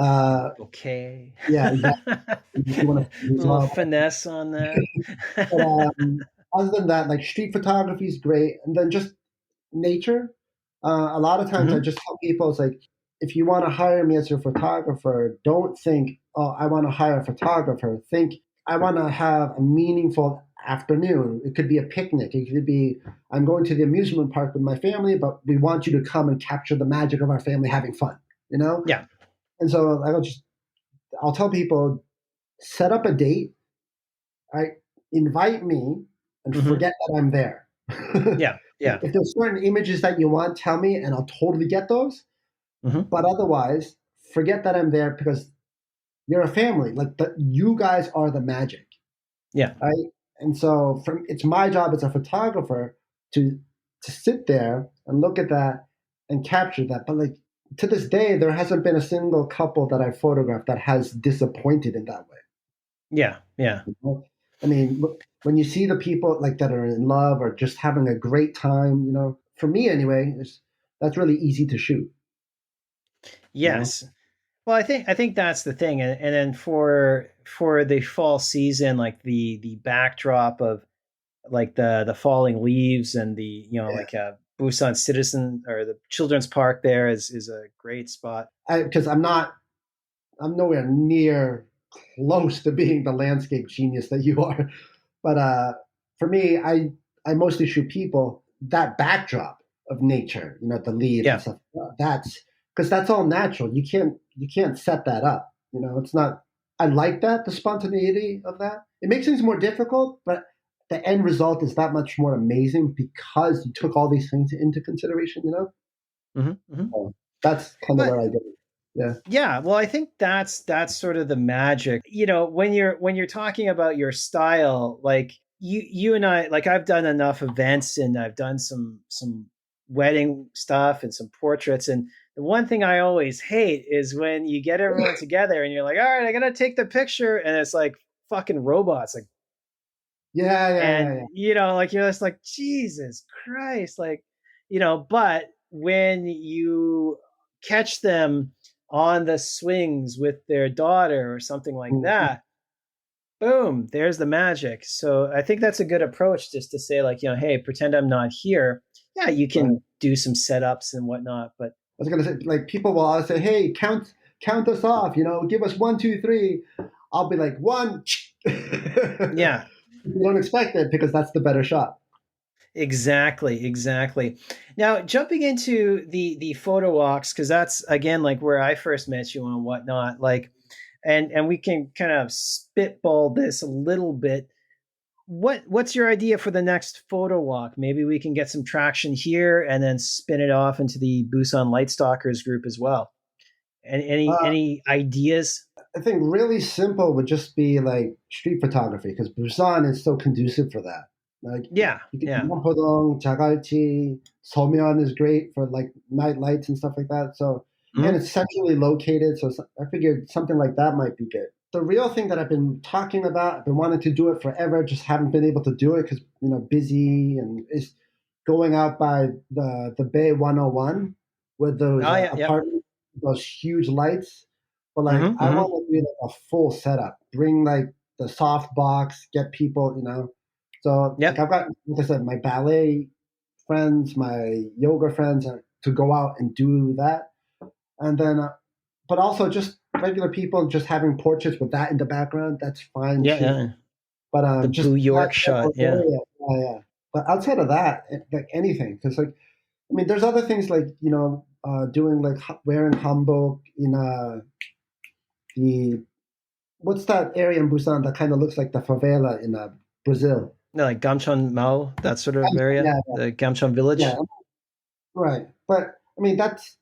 S2: Uh,
S1: Okay.
S2: yeah. Exactly.
S1: A
S2: You want to use
S1: little
S2: all.
S1: finesse on that.
S2: But other than that, like street photography is great, and then just nature. A lot of times, I
S1: Hmm.
S2: just tell people, it's like, if you want to hire me as your photographer, don't think, oh, I want to hire a photographer. Think, I want to have a meaningful afternoon. It could be a picnic. It could be, I'm going to the amusement park with my family, but we want you to come and capture the magic of our family having fun. You know.
S1: Yeah.
S2: And so I'll tell people, set up a date. Right? Invite me and
S1: Hmm.
S2: forget that I'm there.
S1: Yeah. Yeah.
S2: If there's certain images that you want, tell me and I'll totally get those.
S1: Hmm.
S2: But otherwise, forget that I'm there because you're a family. Like you guys are the magic,
S1: Yeah.
S2: right? And so it's my job as a photographer to sit there and look at that and capture that. But like to this day, there hasn't been a single couple that I photographed that has disappointed in that way.
S1: Yeah. Yeah.
S2: I mean, when you see the people like that are in love or just having a great time, for me anyway, that's really easy to shoot. You know,
S1: Yes. Well, I think that's the thing, and then for the fall season, like the backdrop of like the falling leaves and the, you know, like Busan Citizen or the Children's Park there is a great spot.
S2: because I'm not I'm nowhere near close to being the landscape genius that you are. But for me, I mostly shoot people. That backdrop of nature, the leaves and
S1: Yeah.
S2: stuff. That's because that's all natural. You can't set that up. It's not. I like that, the spontaneity of that. It makes things more difficult, but the end result is that much more amazing because you took all these things into consideration.
S1: Hmm.
S2: So that's kind of
S1: But
S2: where I go. Yeah.
S1: yeah, well, I think that's sort of the magic. When you're talking about your style, like you and I, like I've done enough events and I've done some wedding stuff and some portraits, and the one thing I always hate is when you get everyone together and you're like, all right, I gotta take the picture, and it's like fucking robots, like,
S2: Yeah, yeah, yeah,
S1: and
S2: yeah.
S1: like you're just like, Jesus Christ, like, but when you catch them on the swings with their daughter or something like
S2: Mhm.
S1: that, boom, there's the magic. So I think that's a good approach, just to say, like, hey, pretend I'm not here. Yeah, you
S2: Right.
S1: can do some setups and whatnot, but
S2: I was gonna say, like, people will always say, "Hey, count us off. Give us 1, 2, 3." I'll be like, one.
S1: yeah.
S2: You don't expect it because that's the better shot.
S1: Exactly, exactly. Now, jumping into the photo walks, because that's again like where I first met you and whatnot. Like, and we can kind of spitball this a little bit. What's your idea for the next photo walk? Maybe we can get some traction here and then spin it off into the Busan Lightstalkers group as well. And
S2: Uh,
S1: any ideas?
S2: I think really simple would just be like street photography because Busan is so conducive for that. Like
S1: Yeah,
S2: you can
S1: yeah.
S2: Nampo-dong, Jagalchi, Seomyeon is great for like night lights and stuff like that. So and
S1: Mhm.
S2: it's centrally located, so I figured something like that might be good. The real thing that I've been talking about, I've been wanting to do it forever, just haven't been able to do it because busy and is going out by the Bay 101 with those
S1: Oh yeah, yep.
S2: apartments, those huge lights. But like,
S1: Hmm.
S2: I
S1: Hmm.
S2: want to do like a full setup. Bring like the soft box, get people. So like
S1: Yep.
S2: I've got, like I said, my ballet friends, my yoga friends, to go out and do that, and then, but also just regular people just having portraits with that in the background. That's fine
S1: Yeah,
S2: too.
S1: yeah.
S2: But
S1: The
S2: just
S1: Boo
S2: that
S1: York shot.
S2: general
S1: Yeah.
S2: area, yeah, yeah. But outside of that, like anything, because like I mean, there's other things like doing like wearing hanbok in the what's that area in Busan that kind of looks like the favela in Brazil?
S1: No, like Gamcheon Mao, that sort of area,
S2: Yeah,
S1: the Gamcheon
S2: yeah,
S1: village.
S2: right. But I mean, that's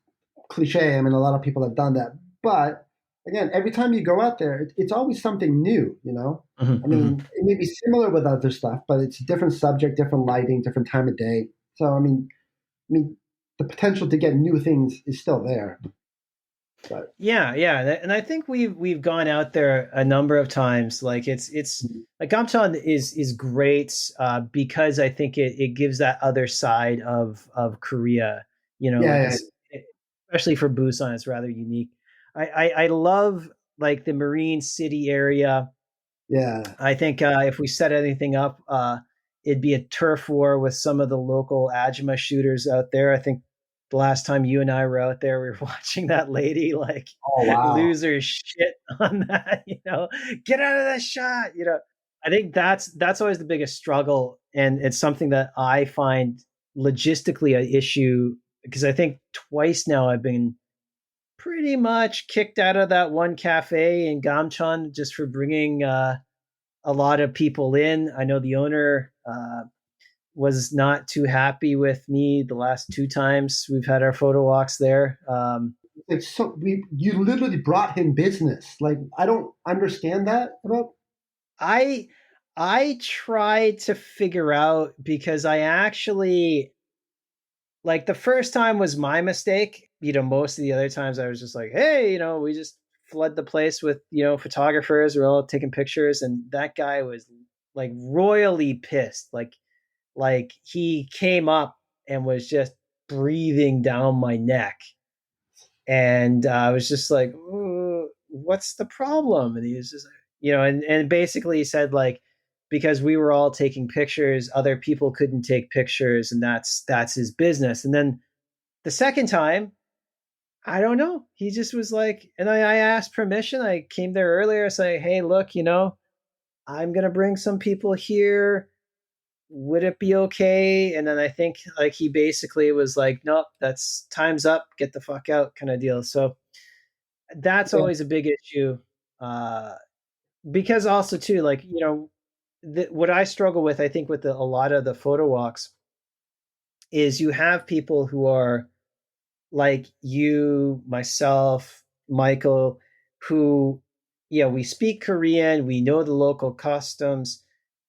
S2: cliche. I mean, a lot of people have done that. But again, every time you go out there, it's always something new.
S1: Hmm.
S2: I
S1: Hmm.
S2: mean, it may be similar with other stuff, but it's a different subject, different lighting, different time of day. So I mean, the potential to get new things is still there. But
S1: Yeah, yeah, and I think we've gone out there a number of times. Like it's like Gamcheon is great, because I think it gives that other side of Korea. Like
S2: yeah,
S1: it's, especially for Busan, it's rather unique. I love like the Marine City area.
S2: yeah,
S1: I think if we set anything up, it'd be a turf war with some of the local Ajima shooters out there. I think the last time you and I were out there, we were watching that lady like
S2: oh wow,
S1: lose her shit on that. Get out of that shot. I think that's always the biggest struggle, and it's something that I find logistically an issue because I think twice now I've been pretty much kicked out of that one cafe in Gamcheon just for bringing a lot of people in. I know the owner was not too happy with me the last two times we've had our photo walks there.
S2: it's so you literally brought him business. Like I don't understand that about.
S1: I I tried to figure out because I actually like the first time was my mistake. Most of the other times I was just like, hey, we just flood the place with photographers. We're all taking pictures, and that guy was like royally pissed. Like he came up and was just breathing down my neck, and I was just like, what's the problem? And he was just and basically he said, like, because we were all taking pictures, other people couldn't take pictures, and that's his business. And then the second time I don't know. He just was like, and I asked permission. I came there earlier, say, hey, look, I'm gonna bring some people here. Would it be okay? And then I think like he basically was like, nope, that's time's up, get the fuck out kind of deal. So that's
S2: Yeah.
S1: always a big issue. Because also too, like, what I struggle with, I think with a lot of the photo walks is you have people who are like you, myself, Michael, who, yeah, we speak Korean, we know the local customs,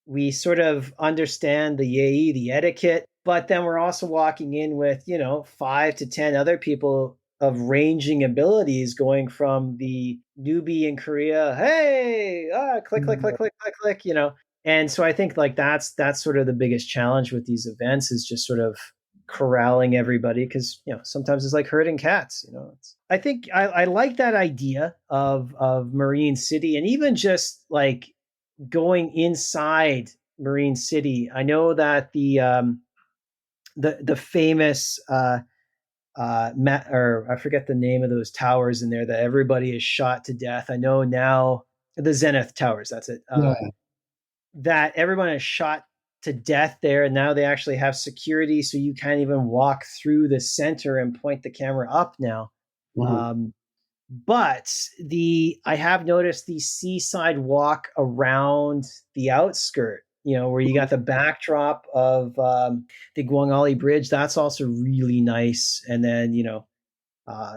S1: we sort of understand the yei, the etiquette, but then we're also walking in with, 5 to 10 other people of ranging abilities going from the newbie in Korea, hey, click, click, click, click, click, click, And so I think like that's sort of the biggest challenge with these events is just sort of corralling everybody because sometimes it's like herding cats. I think I like that idea of Marine City and even just like going inside Marine City. I know that the famous or I forget the name of those towers in there that everybody is shot to death. I know now the Zenith Towers. That's it.
S2: Yeah.
S1: That everyone is shot to death there, and now they actually have security, so you can't even walk through the center and point the camera up now.
S2: Mhm.
S1: Um, but the I have noticed the seaside walk around the outskirt, where you got the backdrop of the Guangali Bridge. That's also really nice. And then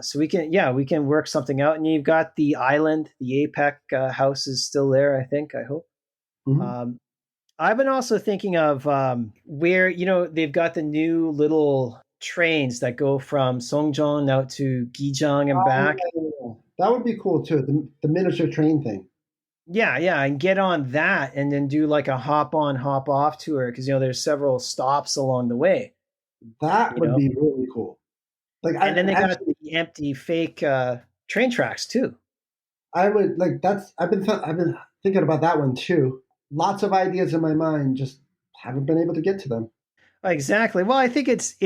S1: so we can work something out. And you've got the island, the APEC house is still there. I think. I hope.
S2: Mhm.
S1: Um, I've been also thinking of where they've got the new little trains that go from Songjiang out to Gijang and
S2: Oh,
S1: back.
S2: yeah, yeah, yeah. That would be cool too. The miniature train thing.
S1: Yeah, yeah, and get on that and then do like a hop on, hop off tour because there's several stops along the way,
S2: That
S1: you
S2: would
S1: know.
S2: be really cool. Like
S1: And then they got
S2: actually,
S1: the empty fake train tracks too.
S2: I would like that's I've been thinking about that one too. Lots of ideas in my mind, just haven't been able to get to them.
S1: Exactly. Well, I think it's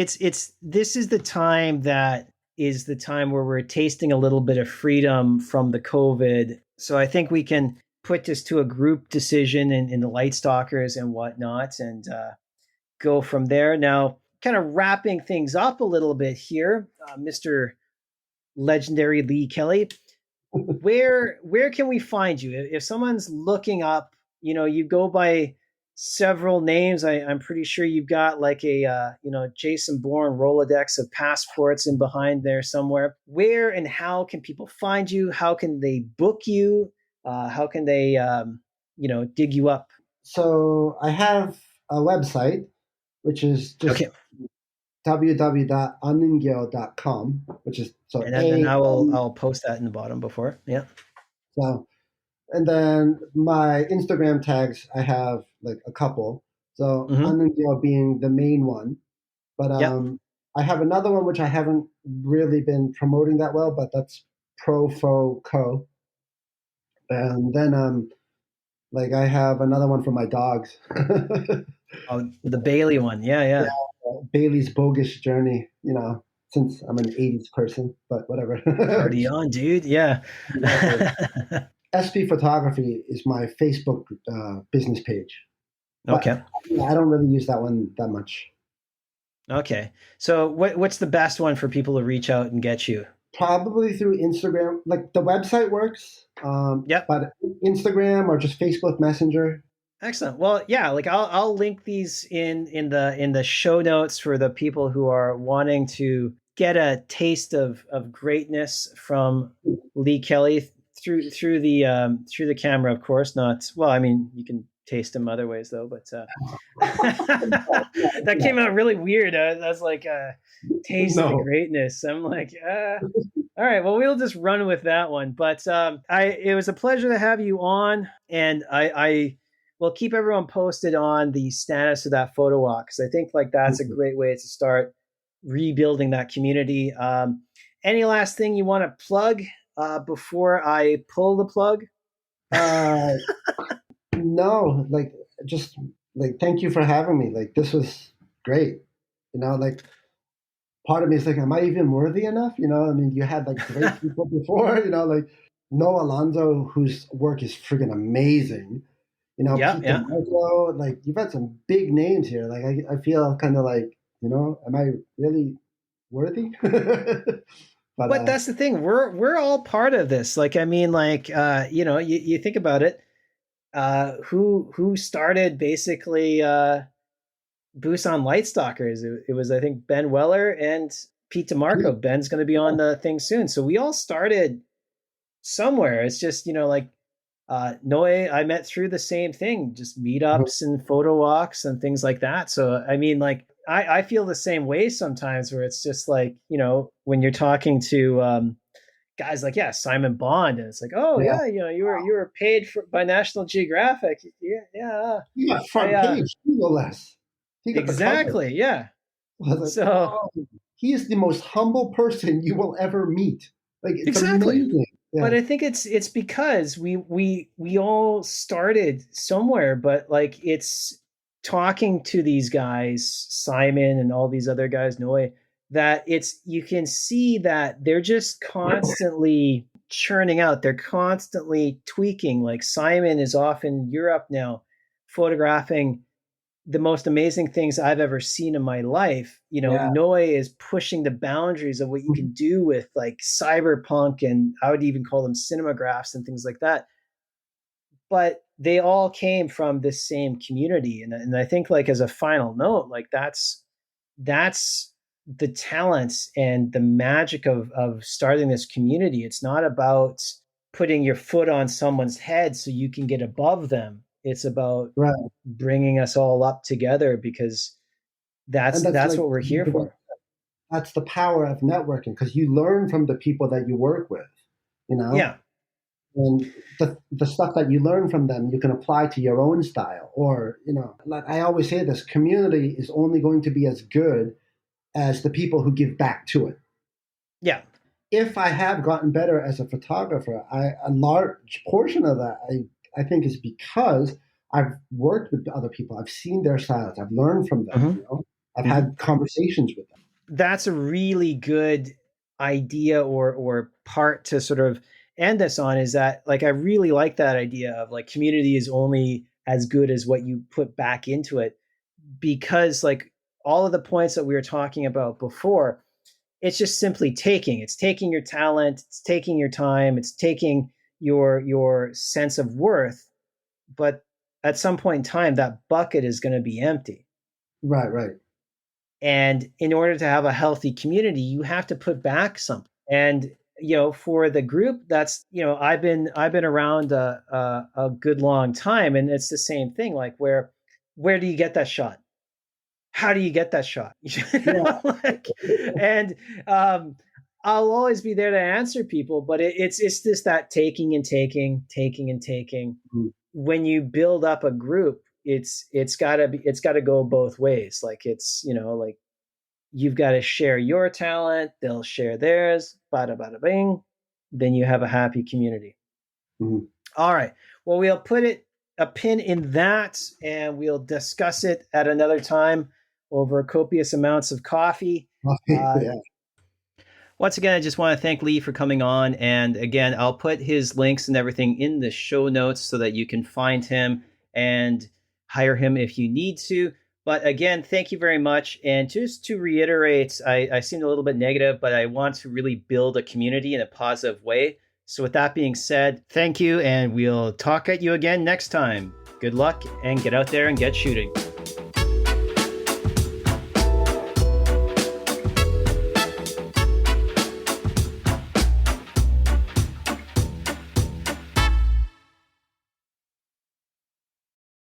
S1: this is the time that is the time where we're tasting a little bit of freedom from the COVID. So I think we can put this to a group decision in the Light Stalkers and whatnot, and go from there. Now, kind of wrapping things up a little bit here, Mr. Legendary Lee Kelly, where can we find you if someone's looking up? You go by several names. I'm pretty sure you've got like a Jason Bourne Rolodex of passports in behind there somewhere. Where and how can people find you? How can they book you? How can they dig you up?
S2: So I have a website which is just
S1: Okay,
S2: www.anungyo.com, which is so
S1: and then
S2: a
S1: I'll post that in the bottom before. Yeah.
S2: so and then my Instagram tags I have like a couple. So
S1: Mm-hmm.
S2: Anungyo being the main one, but
S1: Yep.
S2: I have another one which I haven't really been promoting that well, but that's Profo Co. And then like I have another one for my dogs.
S1: Oh, the Bailey one. Yeah,
S2: Yeah,
S1: yeah.
S2: Bailey's bogus journey. You know, since I'm an '80s person, but whatever.
S1: Party on, dude. Yeah.
S2: Exactly. SP Photography is my Facebook business page, but
S1: Okay.
S2: yeah, I don't really use that one that much.
S1: Okay. So what's the best one for people to reach out and get you?
S2: Probably through Instagram. Like the website works,
S1: Yep.
S2: but Instagram or just Facebook Messenger.
S1: Excellent. Well, yeah, like I'll link these in the show notes for the people who are wanting to get a taste of greatness from Lee Kelly through the camera, of course. Not well. I mean, you can taste him other ways though, but that came out really weird. I was like, taste the
S2: No.
S1: greatness. I'm like, all right, well, we'll just run with that one. But it was a pleasure to have you on, and I will keep everyone posted on the status of that photo walk because I think like that's a great way to start rebuilding that community. Any last thing you want to plug before I pull the plug?
S2: Uh, no, like just like thank you for having me. Like this was great. You know, like part of me is like, am I even worthy enough? I mean, you had like great people before, like Noah Alonso, whose work is friggin' amazing.
S1: Yeah,
S2: Pete
S1: yeah.
S2: DeMarco, like you've had some big names here. Like I feel kind of like, am I really worthy? But
S1: But that's the thing. We're all part of this. Like, I mean, like, you think about it. Who started basically Busan Lightstalkers? It was, I think, Ben Weller and Pete DeMarco. Ben's going to be on the thing soon. So we all started somewhere. It's just, like Noe, I met through the same thing, just meetups and photo walks and things like that. So, I mean, like, I feel the same way sometimes where it's just like, when you're talking to guys like, yeah, Simon Bond, and it's like, oh
S2: yeah,
S1: yeah, you were paid by National Geographic. Yeah, yeah.
S2: he got
S1: I
S2: front page, no less. He got the cover.
S1: exactly, yeah.
S2: I was like,
S1: So
S2: wow, he is the most humble person you will ever meet. Like it's
S1: exactly.
S2: amazing.
S1: But
S2: Yeah,
S1: I think it's because we all started somewhere, but like it's talking to these guys, Simon and all these other guys, Noe, that you can see that they're just constantly churning out. They're constantly tweaking. Like Simon is off in Europe now, photographing the most amazing things I've ever seen in my life.
S2: yeah.
S1: Noe is pushing the boundaries of what you can do with like cyberpunk, and I would even call them cinemagraphs and things like that. But they all came from this same community. And I think, like, as a final note, like that's the talents and the magic of starting this community. It's not about putting your foot on someone's head so you can get above them. It's about
S2: Right.
S1: bringing us all up together, because
S2: And that's
S1: that's
S2: like
S1: what we're here for.
S2: that's the power of networking because you learn from the people that you work with, you know?
S1: Yeah.
S2: And the stuff that you learn from them you can apply to your own style. Or, like I always say, this community is only going to be as good as the people who give back to it.
S1: Yeah.
S2: If I have gotten better as a photographer, a large portion of that I think is because I've worked with other people. I've seen their styles. I've learned from them.
S1: Mm-hmm.
S2: I've
S1: Mm-hmm.
S2: had conversations with them.
S1: That's a really good idea or part to sort of end this on, is that, like, I really like that idea of like community is only as good as what you put back into it, because like all of the points that we were talking about before, it's just simply it's taking your talent, it's taking your time, it's taking your sense of worth, but at some point in time that bucket is going to be empty.
S2: Right, right.
S1: And in order to have a healthy community, you have to put back something. And for the group, that's I've been around a good long time, and it's the same thing. Like, where do you get that shot? How do you get that shot?
S2: Yeah.
S1: Like, and I'll always be there to answer people, but it's just that taking and taking and taking.
S2: Mm-hmm.
S1: When you build up a group, it's gotta go both ways. Like, it's like, you've got to share your talent, they'll share theirs, bada bada bing, then you have a happy community.
S2: Mm-hmm.
S1: All right, well, we'll put a pin in that, and we'll discuss it at another time over copious amounts of coffee.
S2: Yeah.
S1: Once again, I just want to thank Lee for coming on. And again, I'll put his links and everything in the show notes so that you can find him and hire him if you need to. But again, thank you very much. And just to reiterate, I seemed a little bit negative, but I want to really build a community in a positive way. So with that being said, thank you, and we'll talk at you again next time. Good luck, and get out there and get shooting.